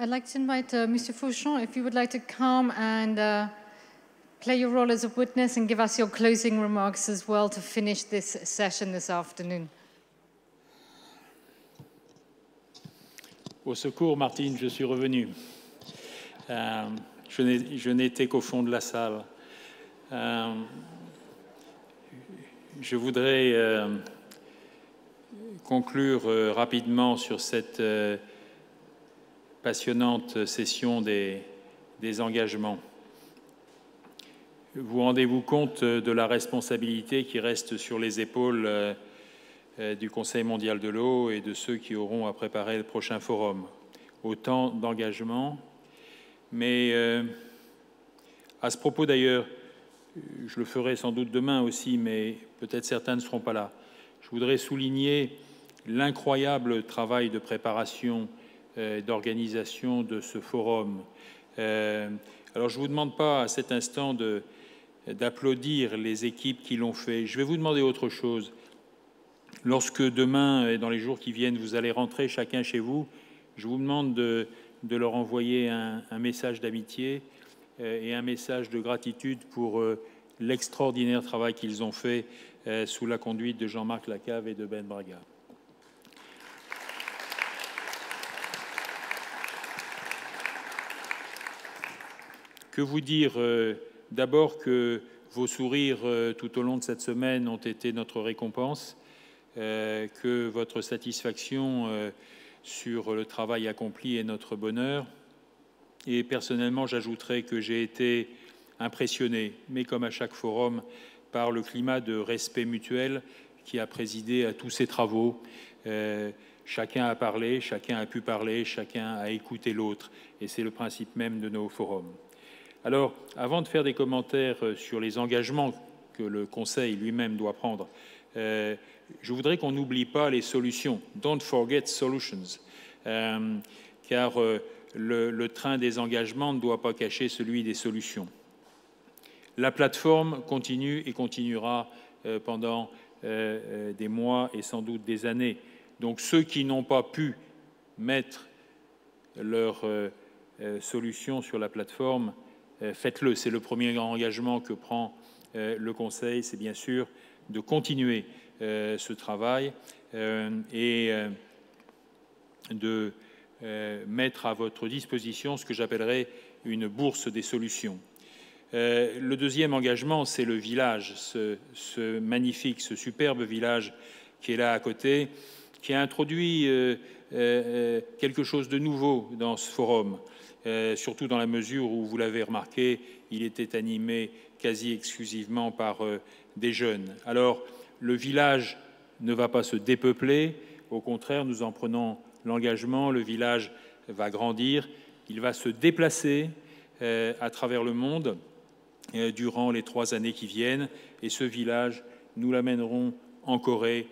I'd like to invite Mr. Fauchon, if you would like to come and play your role as a witness and give us your closing remarks as well to finish this session this afternoon. Au secours, Martine, je suis revenu. Je n'étais qu'au fond de la salle. Je voudrais conclure rapidement sur cette passionnante session des engagements. Vous rendez-vous compte de la responsabilité qui reste sur les épaules du Conseil mondial de l'eau et de ceux qui auront à préparer le prochain forum. Autant d'engagements, mais à ce propos d'ailleurs, je le ferai sans doute demain aussi, mais peut-être certains ne seront pas là. Je voudrais souligner l'incroyable travail de préparation, d'organisation de ce forum. Alors je ne vous demande pas à cet instant d'applaudir les équipes qui l'ont fait. Je vais vous demander autre chose. Lorsque demain et dans les jours qui viennent, vous allez rentrer chacun chez vous, je vous demande de leur envoyer un message d'amitié et un message de gratitude pour l'extraordinaire travail qu'ils ont fait sous la conduite de Jean-Marc Lacave et de Ben Braga. Que vous dire d'abord que vos sourires tout au long de cette semaine ont été notre récompense, que votre satisfaction sur le travail accompli est notre bonheur. Et personnellement, j'ajouterai que j'ai été impressionné, mais comme à chaque forum, par le climat de respect mutuel qui a présidé à tous ces travaux. Chacun a parlé, chacun a pu parler, chacun a écouté l'autre. Et c'est le principe même de nos forums. Alors, avant de faire des commentaires sur les engagements que le Conseil lui-même doit prendre, je voudrais qu'on n'oublie pas les solutions. Don't forget solutions. Car le train des engagements ne doit pas cacher celui des solutions. La plateforme continue et continuera pendant des mois et sans doute des années. Donc ceux qui n'ont pas pu mettre leurs solutions sur la plateforme, faites-le. C'est le premier engagement que prend le Conseil, c'est bien sûr de continuer ce travail et de mettre à votre disposition ce que j'appellerais une bourse des solutions. Le deuxième engagement, c'est le village, ce magnifique, ce superbe village qui est là à côté, qui a introduit quelque chose de nouveau dans ce forum, surtout dans la mesure où, vous l'avez remarqué, il était animé quasi exclusivement par des jeunes. Alors, le village ne va pas se dépeupler, au contraire, nous en prenons l'engagement, le village va grandir, il va se déplacer à travers le monde durant les 3 années qui viennent, et ce village, nous l'amènerons en Corée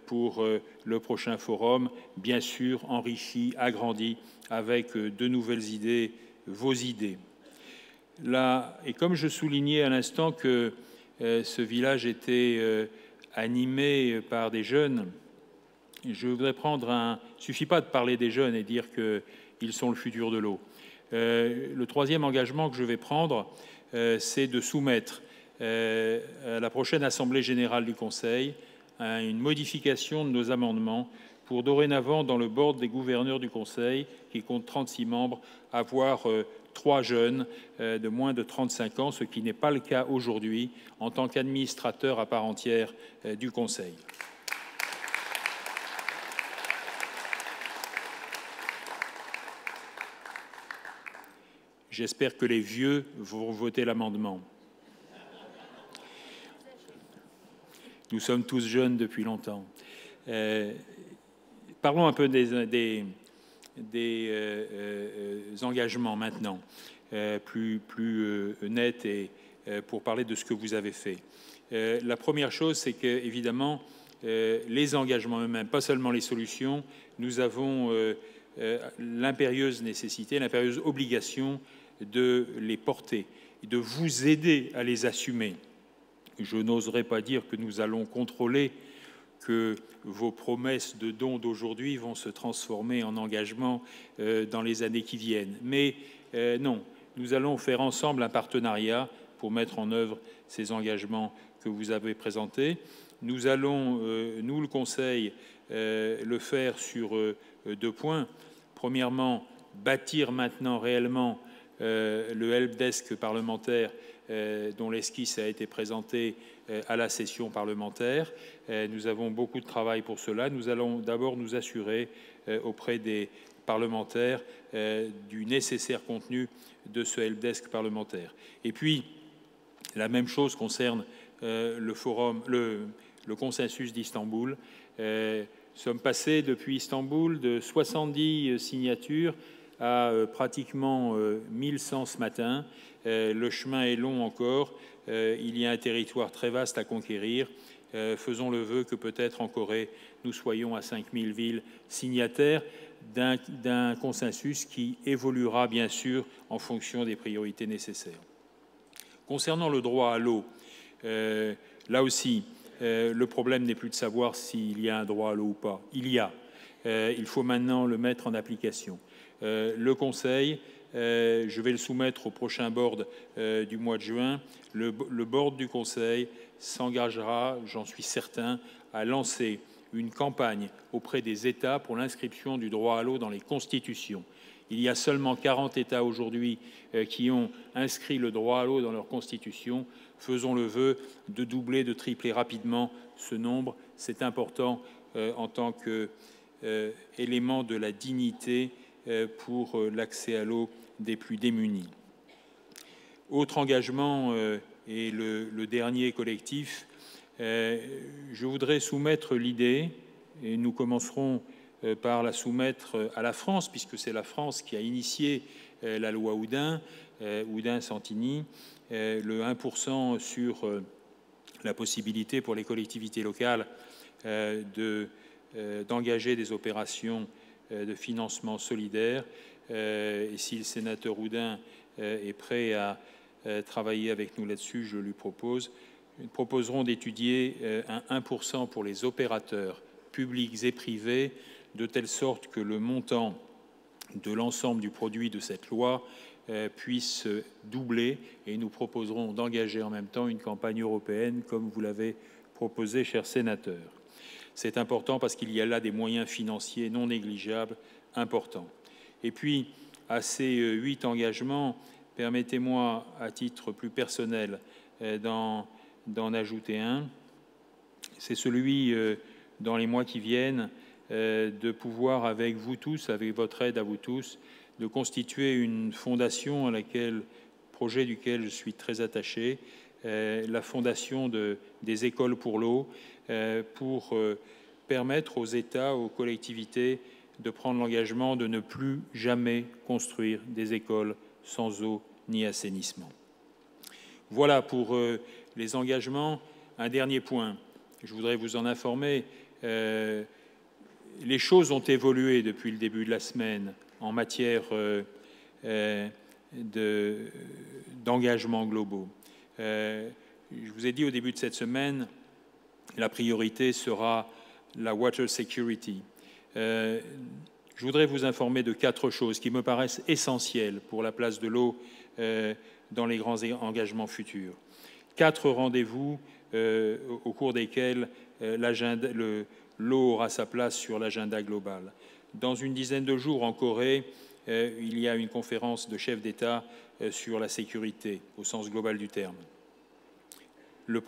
pour le prochain forum, bien sûr enrichi, agrandi, avec de nouvelles idées, vos idées. Là, et comme je soulignais à l'instant que ce village était animé par des jeunes, je voudrais prendre un... Il ne suffit pas de parler des jeunes et dire qu'ils sont le futur de l'eau. Le troisième engagement que je vais prendre, c'est de soumettre à la prochaine Assemblée générale du Conseil une modification de nos amendements pour dorénavant, dans le board des gouverneurs du Conseil, qui compte 36 membres, avoir 3 jeunes de moins de 35 ans, ce qui n'est pas le cas aujourd'hui en tant qu'administrateur à part entière du Conseil. J'espère que les vieux vont voter l'amendement. Nous sommes tous jeunes depuis longtemps. Parlons un peu des engagements maintenant, plus nets et pour parler de ce que vous avez fait. La première chose, c'est qu'évidemment, les engagements eux-mêmes, pas seulement les solutions, nous avons l'impérieuse nécessité, l'impérieuse obligation de les porter, de vous aider à les assumer. Je n'oserais pas dire que nous allons contrôler que vos promesses de dons d'aujourd'hui vont se transformer en engagement dans les années qui viennent. Mais non, nous allons faire ensemble un partenariat pour mettre en œuvre ces engagements que vous avez présentés. Nous allons, nous le Conseil, le faire sur 2 points. Premièrement, bâtir maintenant réellement le helpdesk parlementaire dont l'esquisse a été présentée à la session parlementaire. Nous avons beaucoup de travail pour cela. Nous allons d'abord nous assurer auprès des parlementaires du nécessaire contenu de ce helpdesk parlementaire. Et puis, la même chose concerne le consensus d'Istanbul. Nous sommes passés depuis Istanbul de 70 signatures à pratiquement 1100 ce matin. Le chemin est long encore. Il y a un territoire très vaste à conquérir. Faisons le vœu que peut-être en Corée, nous soyons à 5000 villes signataires d'un consensus qui évoluera bien sûr en fonction des priorités nécessaires. Concernant le droit à l'eau, là aussi, le problème n'est plus de savoir s'il y a un droit à l'eau ou pas. Il y a. Il faut maintenant le mettre en application. Le Conseil, je vais le soumettre au prochain board du mois de juin. Le board du Conseil s'engagera, j'en suis certain, à lancer une campagne auprès des États pour l'inscription du droit à l'eau dans les constitutions. Il y a seulement 40 États aujourd'hui qui ont inscrit le droit à l'eau dans leur constitution. Faisons le vœu de doubler, de tripler rapidement ce nombre. C'est important en tant qu'élément de la dignité pour l'accès à l'eau des plus démunis. Autre engagement, et le dernier collectif, je voudrais soumettre l'idée, et nous commencerons par la soumettre à la France, puisque c'est la France qui a initié la loi Oudin, Oudin-Santini, le 1% sur la possibilité pour les collectivités locales d'engager des opérations de financement solidaire. Et si le sénateur Oudin est prêt à travailler avec nous là-dessus, je lui propose. Nous proposerons d'étudier un 1% pour les opérateurs publics et privés, de telle sorte que le montant de l'ensemble du produit de cette loi puisse doubler, et nous proposerons d'engager en même temps une campagne européenne, comme vous l'avez proposé, chers sénateurs. C'est important parce qu'il y a là des moyens financiers non négligeables importants. Et puis, à ces 8 engagements, permettez-moi, à titre plus personnel, d'en ajouter un. C'est celui, dans les mois qui viennent, de pouvoir, avec vous tous, avec votre aide à vous tous, de constituer une fondation à laquelle, projet duquel je suis très attaché, la fondation des écoles pour l'eau, pour permettre aux États, aux collectivités, de prendre l'engagement de ne plus jamais construire des écoles sans eau ni assainissement. Voilà pour les engagements. Un dernier point, je voudrais vous en informer. Les choses ont évolué depuis le début de la semaine en matière d'engagements globaux. Je vous ai dit au début de cette semaine, la priorité sera la water security. Je voudrais vous informer de 4 choses qui me paraissent essentielles pour la place de l'eau dans les grands engagements futurs. 4 rendez-vous au cours desquels l'eau aura sa place sur l'agenda global. Dans une dizaine de jours en Corée, il y a une conférence de chefs d'État sur la sécurité au sens global du terme. Le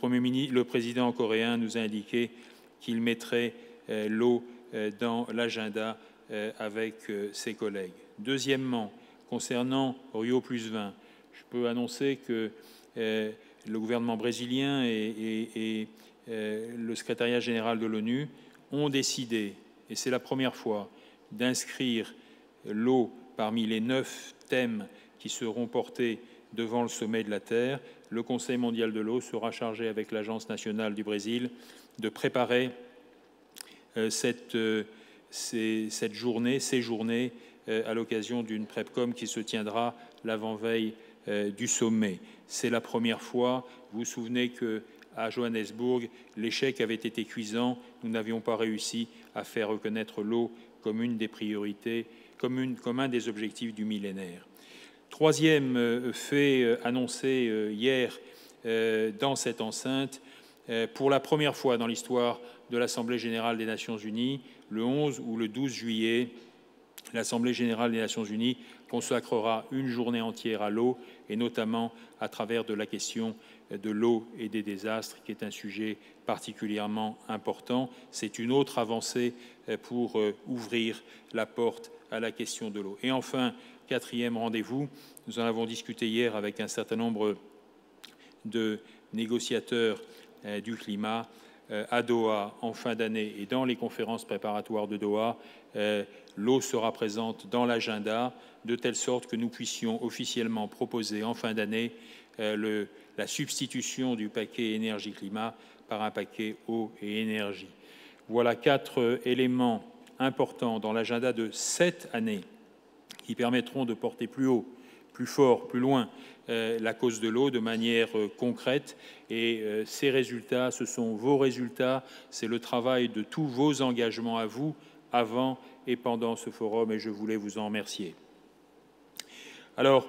président coréen nous a indiqué qu'il mettrait l'eau dans l'agenda avec ses collègues. Deuxièmement, concernant Rio+20, je peux annoncer que le gouvernement brésilien et le secrétariat général de l'ONU ont décidé, et c'est la première fois, d'inscrire l'eau parmi les 9 thèmes qui seront portés devant le sommet de la Terre. Le Conseil mondial de l'eau sera chargé avec l'Agence nationale du Brésil de préparer ces journées à l'occasion d'une PrepCom qui se tiendra l'avant-veille du sommet. C'est la première fois. Vous vous souvenez que à Johannesburg, l'échec avait été cuisant. Nous n'avions pas réussi à faire reconnaître l'eau comme une des priorités, comme un des objectifs du millénaire. Troisième fait annoncé hier dans cette enceinte, pour la première fois dans l'histoire de l'Assemblée générale des Nations unies, le 11 ou le 12 juillet, l'Assemblée générale des Nations unies consacrera une journée entière à l'eau, et notamment à travers de la question de l'eau et des désastres, qui est un sujet particulièrement important. C'est une autre avancée pour ouvrir la porte à la question de l'eau. Et enfin, quatrième rendez-vous, nous en avons discuté hier avec un certain nombre de négociateurs du climat à Doha en fin d'année et dans les conférences préparatoires de Doha. L'eau sera présente dans l'agenda de telle sorte que nous puissions officiellement proposer en fin d'année la substitution du paquet énergie-climat par un paquet eau et énergie. Voilà 4 éléments importants dans l'agenda de cette année qui permettront de porter plus haut, plus fort, plus loin la cause de l'eau de manière concrète. Et ces résultats, ce sont vos résultats, c'est le travail de tous vos engagements à vous, avant et pendant ce forum, et je voulais vous en remercier. Alors,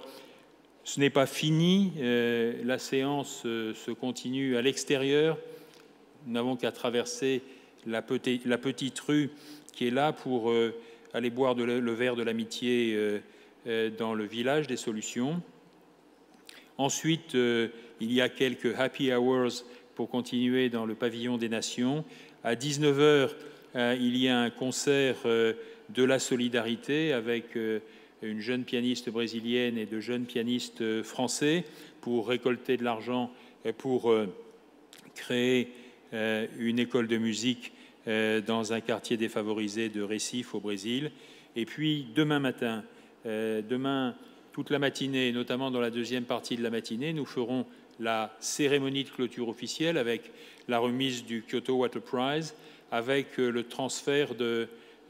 ce n'est pas fini, la séance se continue à l'extérieur. Nous n'avons qu'à traverser la petite rue qui est là pour aller boire le verre de l'amitié dans le village des solutions. Ensuite, il y a quelques happy hours pour continuer dans le pavillon des Nations. À 19h, il y a un concert de la solidarité avec une jeune pianiste brésilienne et de jeunes pianistes français pour récolter de l'argent pour créer une école de musique dans un quartier défavorisé de Recife au Brésil. Et puis demain matin, toute la matinée, notamment dans la deuxième partie de la matinée, nous ferons la cérémonie de clôture officielle avec la remise du Kyoto Water Prize, avec le transfert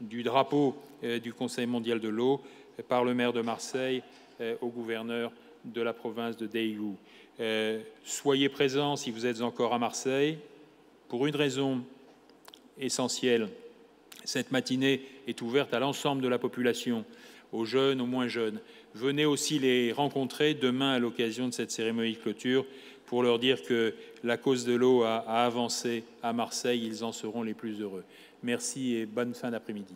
du drapeau du Conseil mondial de l'eau par le maire de Marseille au gouverneur de la province de Daegu. Soyez présents si vous êtes encore à Marseille. Pour une raison essentielle, cette matinée est ouverte à l'ensemble de la population, aux jeunes, aux moins jeunes. Venez aussi les rencontrer demain à l'occasion de cette cérémonie de clôture pour leur dire que la cause de l'eau a avancé à Marseille. Ils en seront les plus heureux. Merci et bonne fin d'après-midi.